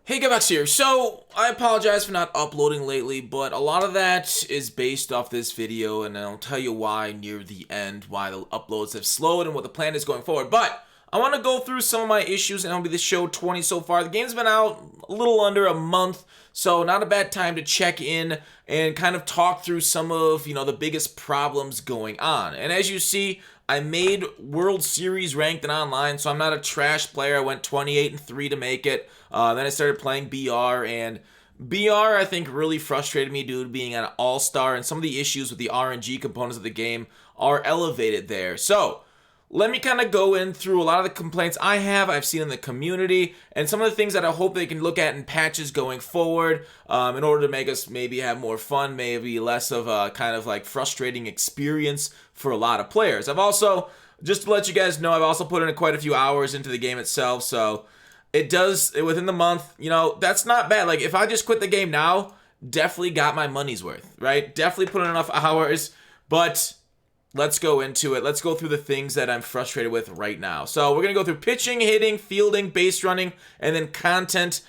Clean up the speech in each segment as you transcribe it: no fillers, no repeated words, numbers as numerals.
Hey, Gavex here. So, I apologize for not uploading lately, but a lot of that is based off this video, and I'll tell you why near the end, why the uploads have slowed and what the plan is going forward. But, I want to go through some of my issues, and it'll be the show 20 so far. The game's been out a little under a month, so not a bad time to check in and kind of talk through some of, the biggest problems going on. And as you see, I made World Series ranked and online, so I'm not a trash player. I went 28-3 to make it. Then I started playing BR, and BR I think really frustrated me due to being an all-star, and some of the issues with the RNG components of the game are elevated there. So, let me kind of go in through a lot of the complaints I've seen in the community, and some of the things that I hope they can look at in patches going forward in order to make us maybe have more fun, maybe less of a kind of like frustrating experience for a lot of players. I've also, just to let you guys know, I've also put in quite a few hours into the game itself, so it does, within the month, that's not bad. Like, if I just quit the game now, definitely got my money's worth, right? Definitely put in enough hours, but let's go into it. Let's go through the things that I'm frustrated with right now. So we're going to go through pitching, hitting, fielding, base running, and then content.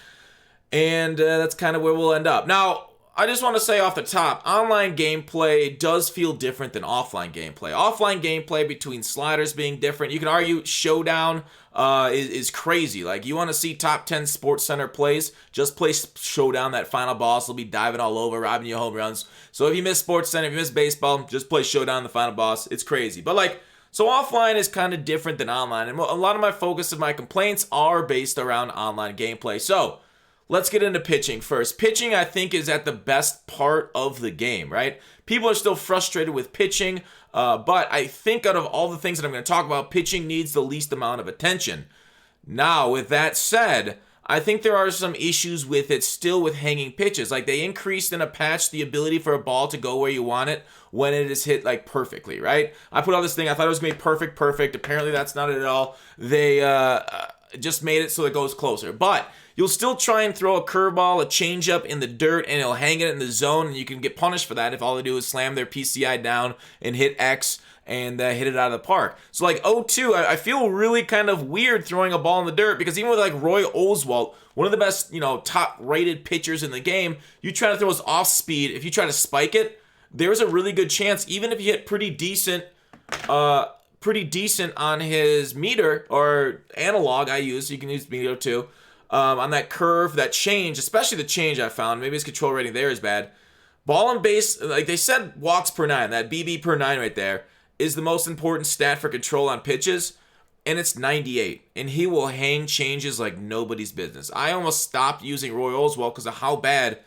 And that's kind of where we'll end up. Now, I just want to say off the top, online gameplay does feel different than offline gameplay. Offline gameplay between sliders being different. You can argue Showdown is crazy. Like, you want to see top 10 Sports Center plays, just play Showdown. That final boss will be diving all over, robbing you home runs. So if you miss Sports Center, if you miss baseball, just play Showdown, the final boss. It's crazy. But like, so offline is kind of different than online. And a lot of my focus of my complaints are based around online gameplay. So let's get into pitching first. Pitching, I think, is at the best part of the game, right? People are still frustrated with pitching, but I think out of all the things that I'm going to talk about, pitching needs the least amount of attention. Now, with that said, I think there are some issues with it still with hanging pitches. Like, they increased in a patch the ability for a ball to go where you want it when it is hit, like, perfectly, right? I put on this thing, I thought it was going to be perfect. Apparently, that's not it at all. They just made it so it goes closer. But you'll still try and throw a curveball, a changeup in the dirt, and it'll hang it in the zone, and you can get punished for that if all they do is slam their PCI down and hit X and hit it out of the park. So like 0-2, I feel really kind of weird throwing a ball in the dirt, because even with like Roy Oswalt, one of the best, top rated pitchers in the game, you try to throw his off speed, if you try to spike it, there's a really good chance, even if you hit pretty decent on his meter or analog I use, you can use meter too, on that curve, that change, especially the change I found, maybe his control rating there is bad. Ball and base, like they said, walks per nine, that BB per nine right there, is the most important stat for control on pitches, and it's 98, and he will hang changes like nobody's business. I almost stopped using Roy Oswalt because of how bad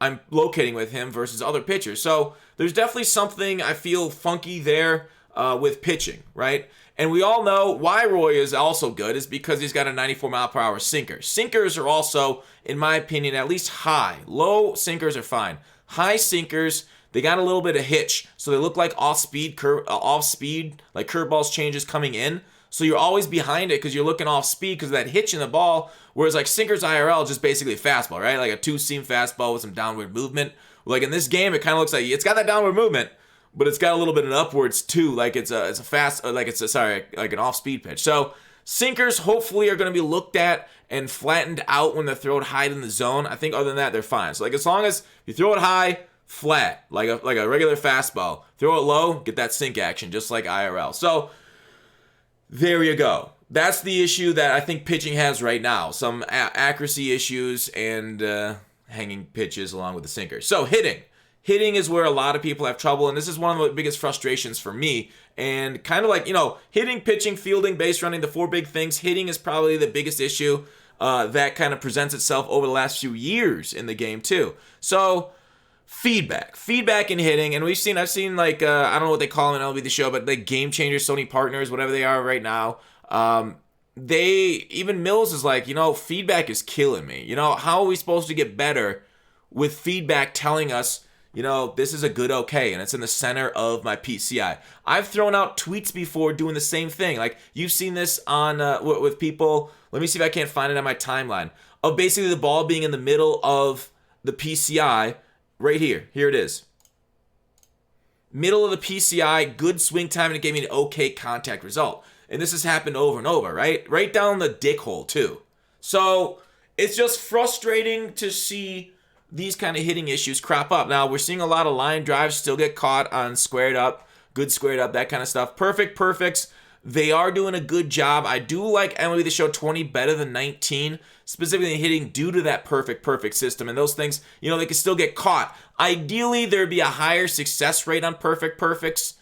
I'm locating with him versus other pitchers. So there's definitely something I feel funky there with pitching, right? And we all know why Roy is also good is because he's got a 94 mile per hour sinker. Sinkers are also, in my opinion, at least high. Low sinkers are fine. High sinkers, they got a little bit of hitch, so they look like off-speed, like curveballs changes coming in. So you're always behind it because you're looking off-speed because of that hitch in the ball, whereas like sinkers IRL just basically a fastball, right? Like a two-seam fastball with some downward movement. Like in this game, it kind of looks like it's got that downward movement, but it's got a little bit of upwards too, like it's a fast, like an off-speed pitch. So sinkers hopefully are going to be looked at and flattened out when they're thrown high in the zone. I think other than that, they're fine. So like as long as you throw it high, flat, like a regular fastball, throw it low, get that sink action, just like IRL. So there you go. That's the issue that I think pitching has right now. Some accuracy issues and hanging pitches along with the sinker. So hitting. Hitting is where a lot of people have trouble, and this is one of the biggest frustrations for me. And kind of like, hitting, pitching, fielding, base running, the four big things. Hitting is probably the biggest issue that kind of presents itself over the last few years in the game too. So feedback in hitting, and I've seen like, I don't know what they call them in LB The Show, but like Game Changers, Sony Partners, whatever they are right now. Even Mills is like, feedback is killing me. How are we supposed to get better with feedback telling us, this is a good okay, and it's in the center of my PCI. I've thrown out tweets before doing the same thing. Like, you've seen this on with people. Let me see if I can't find it on my timeline. Of basically the ball being in the middle of the PCI, right here. Here it is. Middle of the PCI, good swing time, and it gave me an okay contact result. And this has happened over and over, right? Right down the dick hole, too. So it's just frustrating to see these kind of hitting issues crop up. Now, we're seeing a lot of line drives still get caught on squared up, good squared up, that kind of stuff. Perfects, they are doing a good job. I do like MLB The Show 20 better than 19, specifically hitting due to that perfect system. And those things, they can still get caught. Ideally, there'd be a higher success rate on perfects,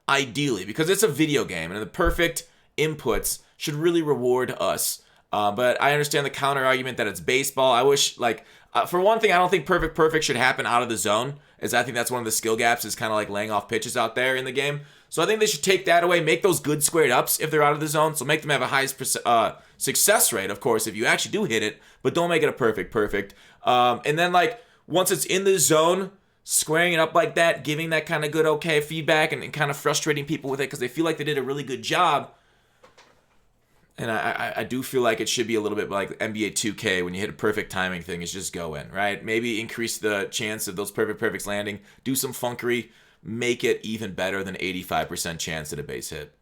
ideally, because it's a video game, and the perfect inputs should really reward us. But I understand the counter argument that it's baseball. I wish, for one thing, I don't think perfect should happen out of the zone, as I think that's one of the skill gaps, is kind of like laying off pitches out there in the game. So I think they should take that away, make those good squared ups if they're out of the zone, so make them have a high success rate, of course, if you actually do hit it, but don't make it a perfect. And then, once it's in the zone, squaring it up like that, giving that kind of good okay feedback, and kind of frustrating people with it because they feel like they did a really good job. And I do feel like it should be a little bit like NBA 2K when you hit a perfect timing thing, is just go in, right? Maybe increase the chance of those perfects landing, do some funkery, make it even better than 85% chance at a base hit.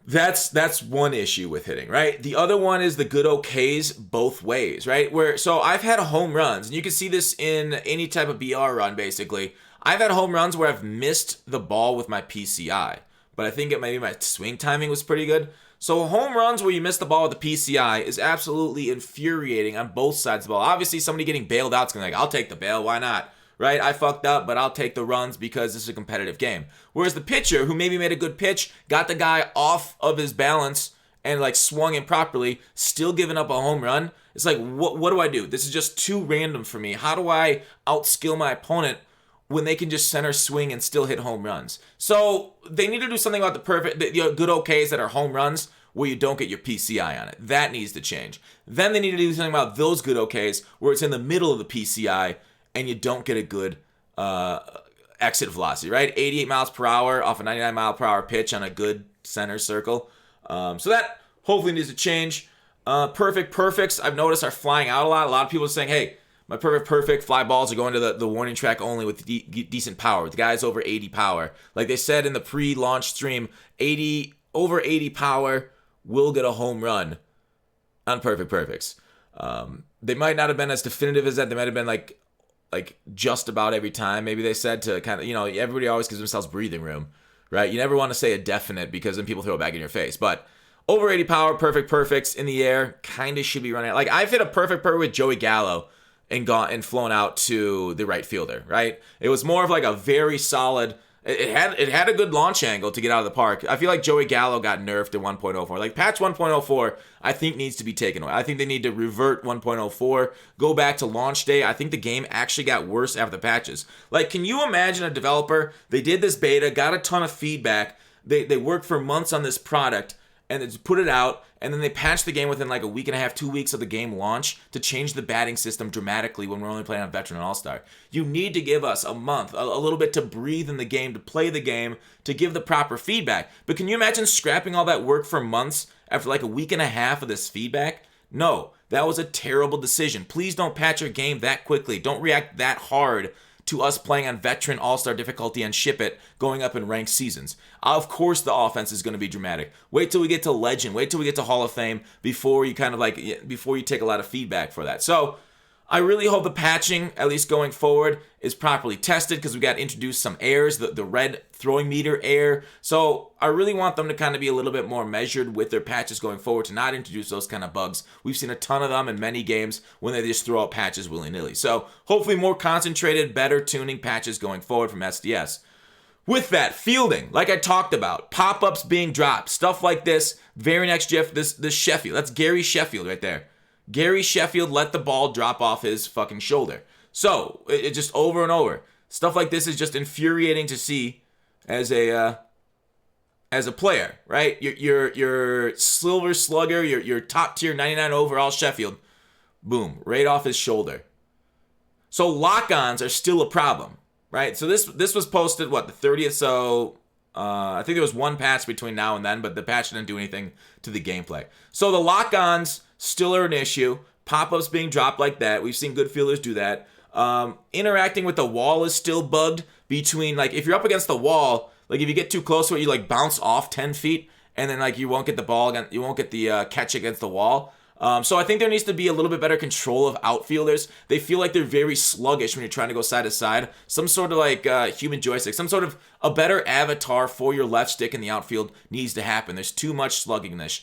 That's one issue with hitting, right? The other one is the good okays both ways, right? So I've had home runs, and you can see this in any type of BR run, basically. I've had home runs where I've missed the ball with my PCI, but I think maybe my swing timing was pretty good. So home runs where you miss the ball with the PCI is absolutely infuriating on both sides of the ball. Obviously, somebody getting bailed out is going to be like, I'll take the bail, why not? Right? I fucked up, but I'll take the runs because this is a competitive game. Whereas the pitcher, who maybe made a good pitch, got the guy off of his balance and swung improperly, still giving up a home run. It's like, what do I do? This is just too random for me. How do I outskill my opponent when they can just center swing and still hit home runs? So they need to do something about the good okays that are home runs where you don't get your PCI on it. That needs to change. Then they need to do something about those good okays where it's in the middle of the PCI and you don't get a good exit velocity, right? 88 miles per hour off a 99 mile per hour pitch on a good center circle. So that hopefully needs to change. Perfects, I've noticed, are flying out a lot. A lot of people are saying, hey, my perfect fly balls are going to the warning track only with decent power. The guys over 80 power. Like they said in the pre-launch stream, over 80 power will get a home run on perfects. They might not have been as definitive as that. They might have been like just about every time, maybe they said, to kind of, everybody always gives themselves breathing room, right? You never want to say a definite because then people throw it back in your face. But over 80 power, perfects in the air, kind of should be running. Like I've hit a perfect with Joey Gallo and flown out to the right fielder, right? It was more of like a very solid. It had a good launch angle to get out of the park. I feel like Joey Gallo got nerfed at 1.04. Like patch 1.04, I think needs to be taken away. I think they need to revert 1.04, go back to launch day. I think the game actually got worse after the patches. Like, can you imagine a developer? They did this beta, got a ton of feedback. They worked for months on this product and they put it out, and then they patched the game within like a week and a half, 2 weeks of the game launch to change the batting system dramatically when we're only playing on Veteran and All-Star. You need to give us a month, a little bit to breathe in the game, to play the game, to give the proper feedback. But can you imagine scrapping all that work for months after like a week and a half of this feedback? No, that was a terrible decision. Please don't patch your game that quickly. Don't react that hard to us playing on Veteran, All-Star difficulty, and ship it going up in ranked seasons. Of course the offense is going to be dramatic. Wait till we get to Legend. Wait till we get to Hall of Fame before you before you take a lot of feedback for that. So I really hope the patching, at least going forward, is properly tested because we got to introduce some errors, the red throwing meter error. So I really want them to kind of be a little bit more measured with their patches going forward to not introduce those kind of bugs. We've seen a ton of them in many games when they just throw out patches willy-nilly. So hopefully more concentrated, better tuning patches going forward from SDS. With that, fielding, like I talked about, pop-ups being dropped, stuff like this. Very next GIF, this Sheffield. That's Gary Sheffield right there. Gary Sheffield let the ball drop off his fucking shoulder. So, it just over and over. Stuff like this is just infuriating to see as a player, right? Your silver slugger, your top tier 99 overall Sheffield, boom, right off his shoulder. So lock-ons are still a problem, right? So this was posted, the 30th? So I think there was one patch between now and then, but the patch didn't do anything to the gameplay. So the lock-ons still are an issue. Pop-ups being dropped like that. We've seen good fielders do that. Interacting with the wall is still bugged between, if you're up against the wall, if you get too close to it, you bounce off 10 feet and then you won't get the ball again, you won't get the catch against the wall. So I think there needs to be a little bit better control of outfielders. They feel like they're very sluggish when you're trying to go side to side. Some sort of like human joystick, some sort of a better avatar for your left stick in the outfield needs to happen. There's too much sluggishness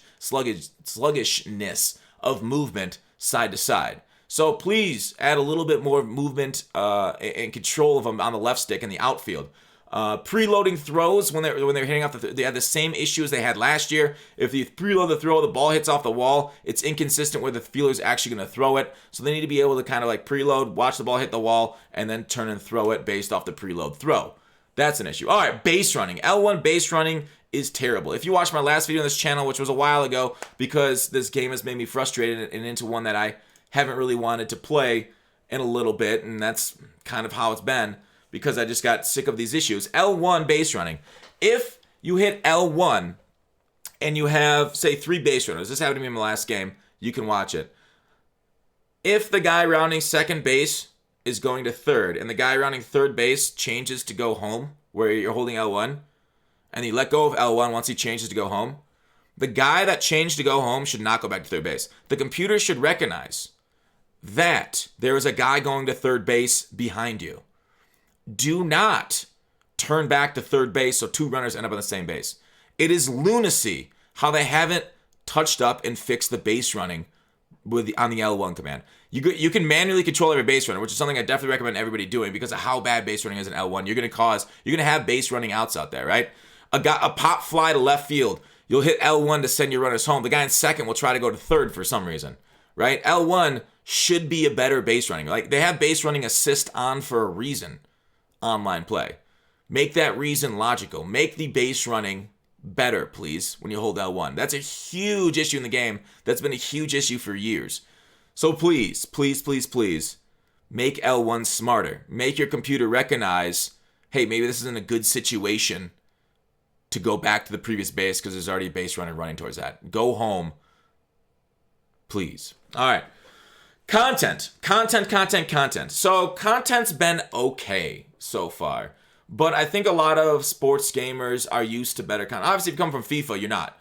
of movement side to side. So please add a little bit more movement and control of them on the left stick in the outfield. Preloading throws when they're hitting off they had the same issues they had last year. If you preload the throw, the ball hits off the wall, it's inconsistent where the fielder's actually going to throw it. So they need to be able to kind of like preload, watch the ball hit the wall, and then turn and throw it based off the preload throw. That's an issue. All right, base running. L1 base running is terrible. If you watched my last video on this channel, which was a while ago, because this game has made me frustrated and into one that I haven't really wanted to play in a little bit, and that's kind of how it's been, because I just got sick of these issues. L1 base running. If you hit L1 and you have, say, 3 base runners, this happened to me in my last game, you can watch it. If the guy rounding second base is going to third and the guy rounding third base changes to go home where you're holding L1 and you let go of L1 once he changes to go home, the guy that changed to go home should not go back to third base. The computer should recognize that there is a guy going to third base behind you. Do not turn back to third base so 2 runners end up on the same base. It is lunacy how they haven't touched up and fixed the base running on the L1 command. You can manually control every base runner, which is something I definitely recommend everybody doing because of how bad base running is in L1. You're going to have base running outs out there, right? A pop fly to left field. You'll hit L1 to send your runners home. The guy in second will try to go to third for some reason, right? L1 should be a better base running. Like they have base running assist on for a reason. Online play. Make that reason logical. Make the base running better, please, when you hold L1. That's a huge issue in the game. That's been a huge issue for years. So please, please, please, please, make L1 smarter. Make your computer recognize, hey, maybe this isn't a good situation to go back to the previous base because there's already a base runner running towards that. Go home, please. All right. Content. So content's been okay so far, but I think a lot of sports gamers are used to better content. Obviously, if you come from FIFA, you're not.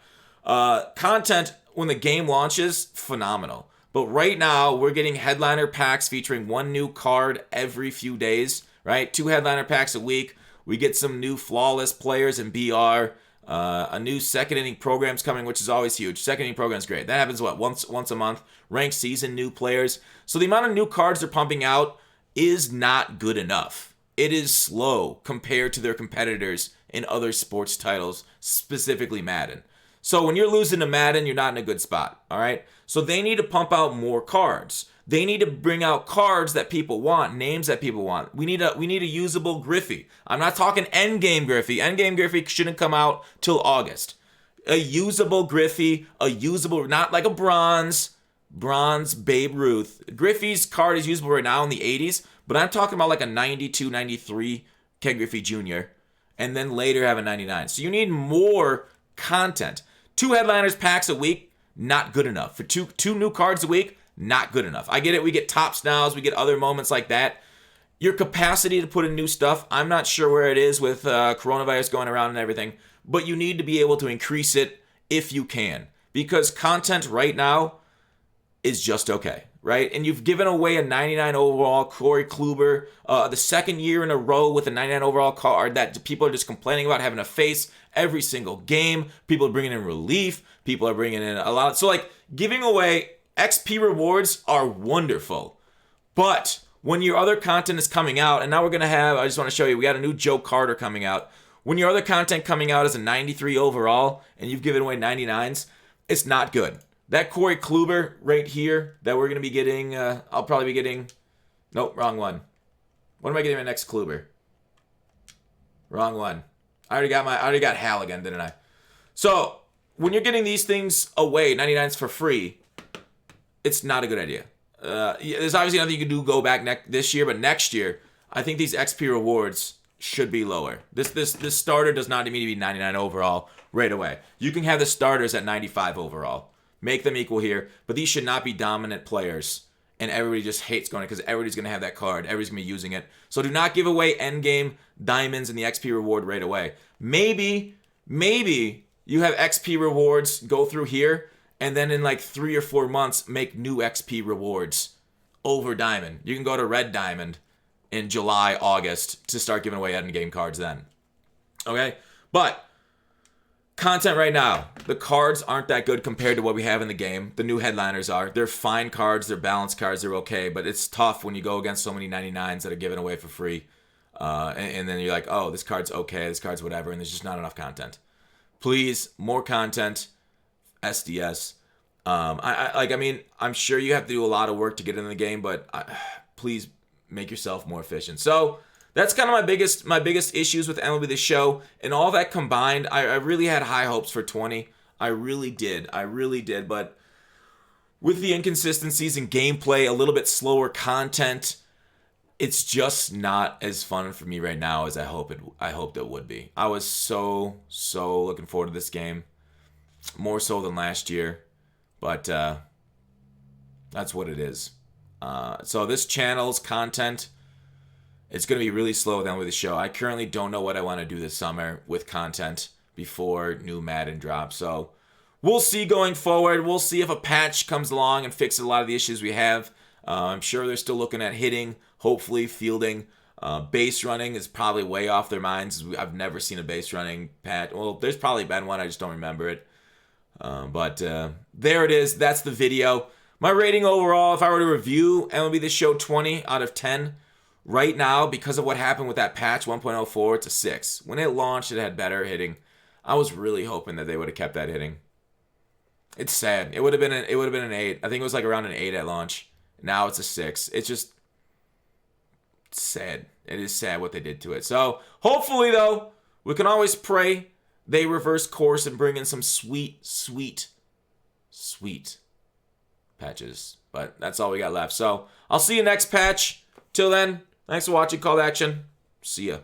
Content, when the game launches, phenomenal. But right now, we're getting headliner packs featuring 1 new card every few days, right? 2 headliner packs a week. We get some new flawless players in BR. A new second inning program's coming, which is always huge. Second inning program's great. That happens, once a month. Ranked season, new players. So the amount of new cards they're pumping out is not good enough. It is slow compared to their competitors in other sports titles, specifically Madden. So when you're losing to Madden, you're not in a good spot, all right? So they need to pump out more cards. They need to bring out cards that people want, names that people want. We need a usable Griffey. I'm not talking endgame Griffey. Endgame Griffey shouldn't come out till August. A usable Griffey, not like a bronze Babe Ruth. Griffey's card is usable right now in the 80s, but I'm talking about like a 92, 93 Ken Griffey Jr., and then later have a 99. So you need more content. 2 headliners packs a week, not good enough. For two new cards a week, not good enough. I get it. We get tops nows. We get other moments like that. Your capacity to put in new stuff, I'm not sure where it is with coronavirus going around and everything, but you need to be able to increase it if you can, because content right now is just okay, right? And you've given away a 99 overall Corey Kluber, the second year in a row with a 99 overall card that people are just complaining about having to face every single game. People are bringing in relief. People are bringing in a lot. So like giving away XP rewards are wonderful, but when your other content is coming out, and now we're going to have, I just want to show you, we got a new Joe Carter coming out. When your other content coming out is a 93 overall and you've given away 99s, it's not good. That Corey Kluber right here that we're going to be getting, I'll probably be getting, nope, wrong one. What am I getting my next Kluber? Wrong one. I already got Hal again, didn't I? So when you're getting these things away, 99s for free, it's not a good idea. There's obviously nothing you can do go back this year, but next year, I think these XP rewards should be lower. This starter does not need to be 99 overall right away. You can have the starters at 95 overall. Make them equal here, but these should not be dominant players. And everybody just hates going because everybody's going to have that card. Everybody's going to be using it. So do not give away endgame diamonds and the XP reward right away. Maybe you have XP rewards go through here, and then in like 3 or 4 months make new XP rewards over Diamond. You can go to Red Diamond in July, August to start giving away endgame cards then. Okay? But content right now, the cards aren't that good compared to what we have in the game. The new headliners are. They're fine cards, they're balanced cards, they're okay, but it's tough when you go against so many 99s that are given away for free. And then you're like, oh, this card's okay, this card's whatever, and there's just not enough content. Please, more content, SDS. I mean, I'm sure you have to do a lot of work to get in the game, but please make yourself more efficient. So that's kind of my biggest issues with MLB The Show, and all that combined, I really had high hopes for 20. I really did, but with the inconsistencies in gameplay, a little bit slower content, it's just not as fun for me right now as I hoped it would be. I was so looking forward to this game, more so than last year, but that's what it is. So this channel's content, it's going to be really slow then with the show. I currently don't know what I want to do this summer with content before new Madden drops. So we'll see going forward. We'll see if a patch comes along and fixes a lot of the issues we have. I'm sure they're still looking at hitting, hopefully fielding. Base running is probably way off their minds. I've never seen a base running patch. Well, there's probably been one. I just don't remember it. But there it is. That's the video. My rating overall, if I were to review MLB The Show 20 out of 10, right now, because of what happened with that patch 1.04, it's a 6. When it launched, it had better hitting. I was really hoping that they would have kept that hitting. It's sad. It would have been an 8. I think it was like around an 8 at launch. Now it's a 6. It's just sad. It is sad what they did to it. So hopefully, though, we can always pray they reverse course and bring in some sweet patches. But that's all we got left. So I'll see you next patch. Till then, thanks for watching Call to Action. See ya.